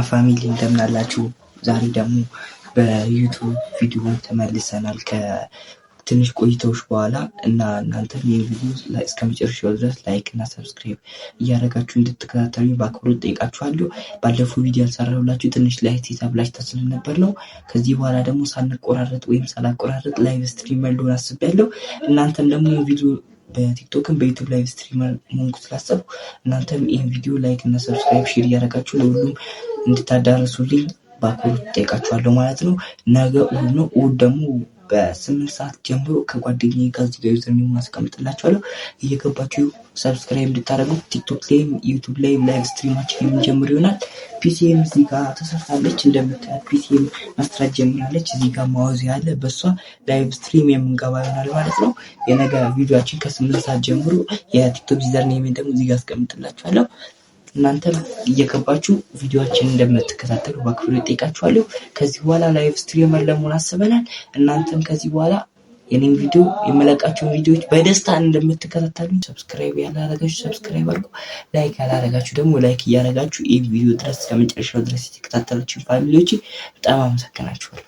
ፋሚሊ እንደምን አላችሁ? ዛሬ ደግሞ በዩቲዩብ ቪዲዮ ተመልሰናል ከትንሽ ቆይታዎች በኋላ እና እናንተም ይህን ቪዲዮ እስከ መጨረሻው ድረስ ላይክ እና ሰብስክራይብ እያደረጋችሁ እንድትከታተሉኝ በአክብሮት ጠይቃችኋለሁ። ባለፈው ቪዲዮ ያልሰራሁላችሁ ትንሽ ላይት ይዛብላችሁ ስለነበር ነው። ከዚህ በኋላ ደግሞ ሳንቆራረጥ ወይም ሳላቆራረጥ ላይቭ ስትሪመር ልሆን አስቤያለሁ። እናንተም ደግሞ ይህን ቪዲዮ በቲክቶክም በዩቲዩብ ላይቭ ስትሪመር መሆንኩ ስላሰብኩ እናንተም ይህን ቪዲዮ ላይክ እና ሰብስክራይብ ሼር እያደረጋችሁ ለሁሉም እንድታዳርሱልኝ በአክብሮት ጠይቃችኋለሁ ማለት ነው። ነገ እሑድ ነው። እሑድ ደግሞ በ8 ሰዓት ጀምሮ ከጓደኛዬ ጋር እዚህ ጋር ዩዘር ኔም አስቀምጥላችኋለሁ። እየገባችሁ ሰብስክራይብ እንድታደርጉ ቲክቶክ ላይም ዩቲዩብ ላይም ላይቭ ስትሪማችን የምንጀምር ይሆናል። ፒሲኤም እዚህ ጋር ተሰርታለች፣ እንደምታያት ፒሲኤም መስራት ጀምራለች። እዚህ ጋር ማውዝ ያለ በእሷ ላይቭ ስትሪም የምንገባ ይሆናል ማለት ነው። የነገ ቪዲዮችን ከ8 ሰዓት ጀምሮ የቲክቶክ ዩዘር ኔም ደግሞ እዚህ ጋር አስቀምጥላችኋለሁ። እናንተም እየገባችሁ ቪዲዮአችንን እንደምትከታተሉ በአክብሮት ጠይቃችኋለሁ። ከዚህ በኋላ ላይቭ ስትሪመር ለመሆን አስበናል። እናንተም ከዚህ በኋላ የኔን ቪዲዮ የመለቃቸውን ቪዲዮዎች በደስታ እንደምትከታተሉኝ ሰብስክራይብ ያላደረጋችሁ ሰብስክራይብ አድርጉ፣ ላይክ ያላደረጋችሁ ደግሞ ላይክ እያደረጋችሁ ይህ ቪዲዮ ድረስ ከመጨረሻው ድረስ የተከታተላችሁ ፋሚሊዎች በጣም አመሰግናችኋለሁ።